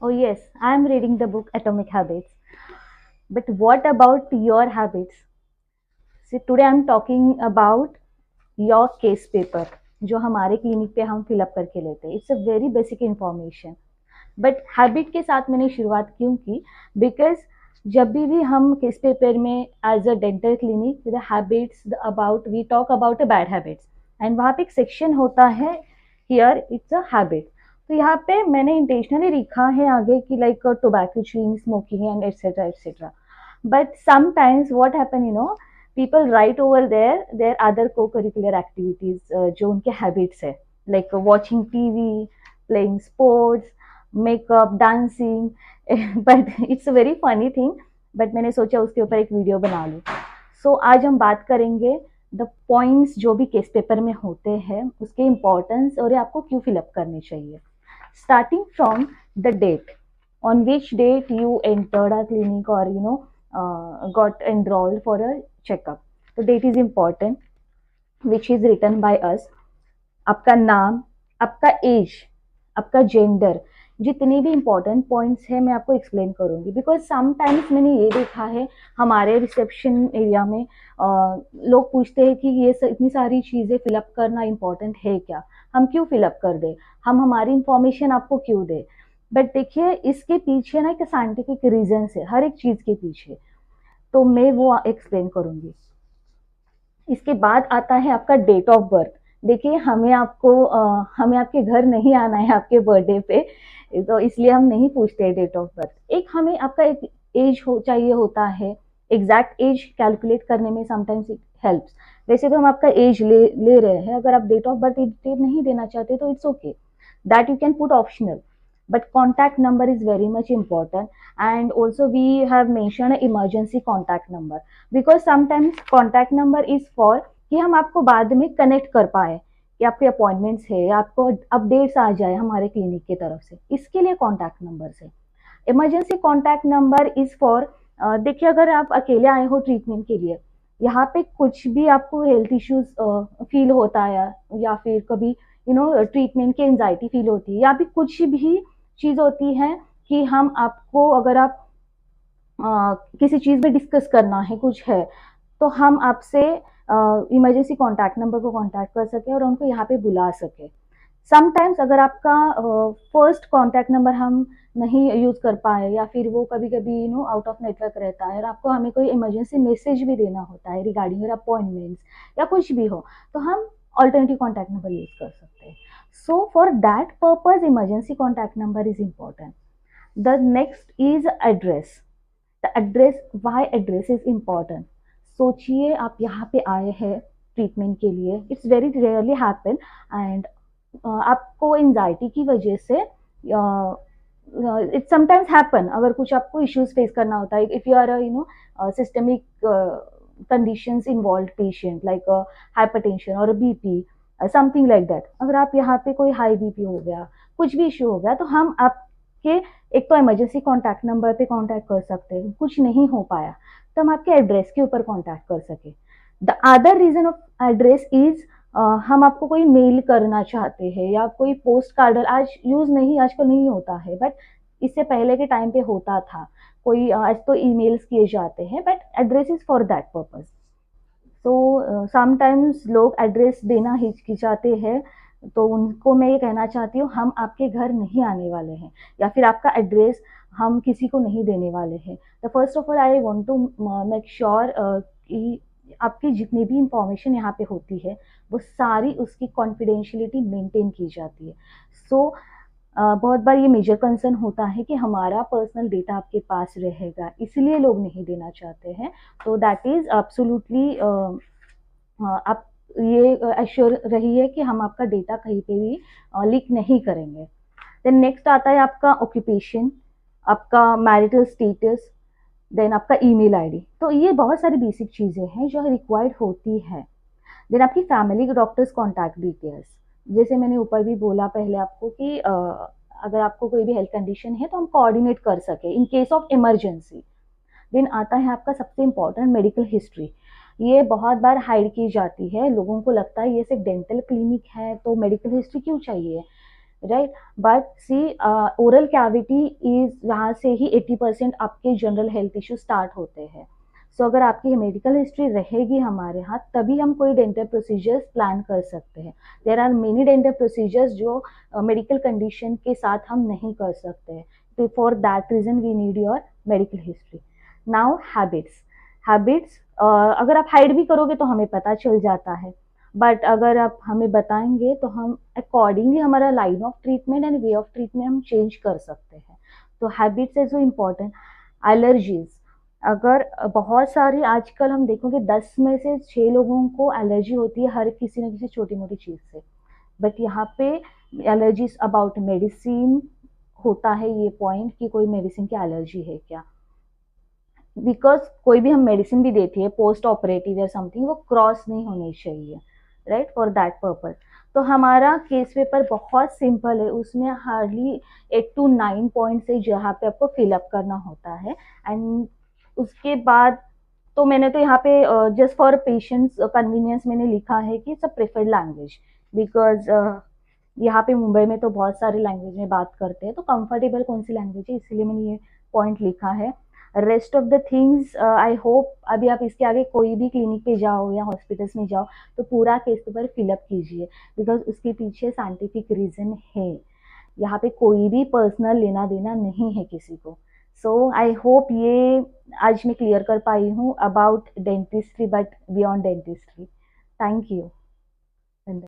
Oh, yes, I am reading the book Atomic Habits. But what about your habits? See, today I'm talking about your case paper, जो हमारे clinic पे हम fill up करके लेते हैं. It's a very basic information. But habit के साथ मैंने शुरुआत क्यों की? बिकॉज जब भी हम केस पेपर में as a dental clinic the habits about we talk about a bad habits and वहाँ पे एक सेक्शन होता है हियर इट्स अ हैबिट. तो यहाँ पे मैंने इंटेंशनली लिखा है आगे कि like tobacco chewing smoking and etcetera etcetera. But sometimes what happen people write over there their other co-curricular activities जो उनके habits है, like watching TV, playing sports, makeup, dancing. but it's a very funny thing. but मैंने सोचा उसके ऊपर एक video बना लूँ. So आज हम बात करेंगे द पॉइंट्स जो भी केस पेपर में होते हैं उसके इम्पोर्टेंस और ये आपको क्यों फिलअप करने चाहिए. Starting from the date on which date you entered our clinic or got enrolled for a checkup. The date is important, which is written by us. आपका नाम, आपका एज, आपका जेंडर, जितने भी इंपॉर्टेंट पॉइंट्स हैं मैं आपको एक्सप्लेन करूंगी. बिकॉज समटाइम्स मैंने ये देखा है हमारे रिसेप्शन एरिया में लोग पूछते हैं कि ये इतनी सारी चीज़ें फिलअप करना इम्पोर्टेंट है क्या, हम क्यों फिलअप कर दें, हम हमारी इंफॉर्मेशन आपको क्यों दें. बट देखिए इसके पीछे ना एक साइंटिफिक रीजंस है हर एक चीज़ के पीछे, तो मैं वो एक्सप्लेन करूंगी. इसके बाद आता है आपका डेट ऑफ बर्थ. देखिए हमें आपके घर नहीं आना है आपके बर्थडे पे, तो इसलिए हम नहीं पूछते डेट ऑफ बर्थ. एक हमें आपका एक एज चाहिए होता है. एग्जैक्ट एज कैलकुलेट करने में समटाइम्स इट हेल्प्स. वैसे तो हम आपका एज ले रहे हैं, अगर आप डेट ऑफ बर्थ डिटेल नहीं देना चाहते तो it's okay, that you can put optional. but contact number is very much important, and also we have mentioned an emergency contact number because sometimes contact number is for कि हम आपको बाद में connect कर पाए कि आपके अपॉइंटमेंट्स है या आपको अपडेट्स आ जाए हमारे क्लिनिक की तरफ से, इसके लिए कॉन्टैक्ट नंबर है. Emergency contact number is for देखिए अगर आप अकेले आए हो ट्रीटमेंट के लिए, यहाँ पे कुछ भी आपको हेल्थ इश्यूज फील होता है या फिर कभी ट्रीटमेंट की एंजाइटी फील होती है या फिर कुछ भी चीज़ होती है कि हम आपको अगर आप किसी चीज़ में डिस्कस करना है कुछ है, तो हम आपसे इमरजेंसी कॉन्टैक्ट नंबर को कॉन्टैक्ट कर सके और उनको यहाँ पे बुला सके. समटाइम्स अगर आपका फर्स्ट कॉन्टैक्ट नंबर हम नहीं यूज़ कर पाए या फिर वो कभी कभी आउट ऑफ नेटवर्क रहता है और आपको हमें कोई इमरजेंसी मैसेज भी देना होता है रिगार्डिंग योर अपॉइंटमेंट्स या कुछ भी हो, तो हम ऑल्टरनेटिव कॉन्टैक्ट नंबर यूज़ कर सकते हैं. So for that purpose emergency contact number is important. The next is address. The address, why address is important. सोचिए आप यहाँ पे आए हैं ट्रीटमेंट के लिए, it's very rarely happen, and आपको एंजाइटी की वजह से इट समटाइम्स हैपन अगर कुछ आपको इश्यूज फेस करना होता है, if you are systemic conditions involve patient like hypertension और बीपी समथिंग लाइक दैट. अगर आप यहाँ पे कोई हाई बीपी हो गया, कुछ भी इश्यू हो गया, तो हम आपके एक तो इमरजेंसी कॉन्टैक्ट नंबर पे कॉन्टैक्ट कर सकते हैं. कुछ नहीं हो पाया तो हम आपके एड्रेस के ऊपर कॉन्टैक्ट कर सके. The other reason of address is हम आपको कोई मेल करना चाहते हैं या कोई पोस्ट कार्ड, आज यूज नहीं, आजकल नहीं होता है, बट इससे पहले के टाइम पे होता था. कोई आज तो ईमेल्स किए जाते हैं, but address is for that purpose. तो समटाइम्स लोग एड्रेस देना हिचकिचाते हैं, तो उनको मैं ये कहना चाहती हूँ हम आपके घर नहीं आने वाले हैं या फिर आपका एड्रेस हम किसी को नहीं देने वाले हैं. तो first of all I want to make sure कि आपकी जितनी भी इंफॉर्मेशन यहाँ पे होती है वो सारी उसकी कॉन्फिडेंशियलिटी मेंटेन की जाती है. सो बहुत बार ये मेजर कंसर्न होता है कि हमारा पर्सनल डेटा आपके पास रहेगा, इसलिए लोग नहीं देना चाहते हैं. तो दैट इज़ एब्सोल्युटली आप ये एश्योर रहिए कि हम आपका डेटा कहीं पे भी लीक नहीं करेंगे. देन नेक्स्ट आता है आपका ऑक्यूपेशन, आपका मैरिटल स्टेटस, देन आपका ईमेल आईडी. तो ये बहुत सारी बेसिक चीज़ें हैं जो रिक्वायर्ड होती है. देन आपकी फैमिली डॉक्टर्स कॉन्टैक्ट डिटेल्स, जैसे मैंने ऊपर भी बोला पहले आपको कि अगर आपको कोई भी हेल्थ कंडीशन है तो हम कोऑर्डिनेट कर सके in case of emergency. Then आता है आपका सबसे इम्पॉर्टेंट मेडिकल हिस्ट्री. ये बहुत बार हाइड की जाती है, लोगों को लगता है ये सिर्फ डेंटल क्लिनिक है तो मेडिकल हिस्ट्री क्यों चाहिए. Right. But see oral cavity is, वहाँ से ही 80% आपके जनरल हेल्थ इश्यू स्टार्ट होते हैं। सो अगर आपकी मेडिकल हिस्ट्री रहेगी हमारे हाथ, तभी हम कोई डेंटल प्रोसीजर्स प्लान कर सकते हैं। There are many dental procedures जो मेडिकल कंडीशन के साथ हम नहीं कर सकते हैं, तो for that reason we need your medical history. Now habits. Habits अगर आप हाइड भी करोगे तो हमें पता चल जाता है, बट अगर आप हमें बताएंगे तो हम अकॉर्डिंगली हमारा line of treatment and way of treatment हम चेंज कर सकते हैं। तो हैबिट्स इज जो इम्पोर्टेंट। एलर्जीज, अगर बहुत सारी आजकल हम देखोगे 10 में से 6 लोगों को एलर्जी होती है हर किसी न किसी छोटी मोटी चीज़ से। बट यहाँ पे एलर्जीज अबाउट मेडिसिन होता है ये पॉइंट कि कोई मेडिसिन की एलर्जी है क्या, बिकॉज कोई भी हम मेडिसिन भी देती है पोस्ट ऑपरेटिव या समथिंग, वो क्रॉस नहीं होनी चाहिए, राइट, फॉर दैट पर्पज। तो हमारा केस पेपर बहुत सिंपल है, उसमें हार्डली 8 to 9 पॉइंट्स है जहाँ पे आपको फिलअप करना होता है। एंड उसके बाद तो मैंने तो यहाँ पे जस्ट फॉर पेशेंट्स कन्वीनियंस मैंने लिखा है कि it's a preferred language, because यहाँ पे मुंबई में तो बहुत सारे लैंग्वेज में बात करते हैं, तो कंफर्टेबल कौन सी लैंग्वेज है, इसीलिए मैंने ये पॉइंट लिखा है। Rest of the things I hope अभी आप इसके आगे कोई भी क्लिनिक पे जाओ या हॉस्पिटल्स में जाओ तो पूरा केस पेपर फिलअप कीजिए, बिकॉज उसके पीछे साइंटिफिक रीजन है। यहाँ पे कोई भी पर्सनल लेना देना नहीं है किसी को। सो आई होप ये आज मैं क्लियर कर पाई हूँ about dentistry, but beyond dentistry. Thank you.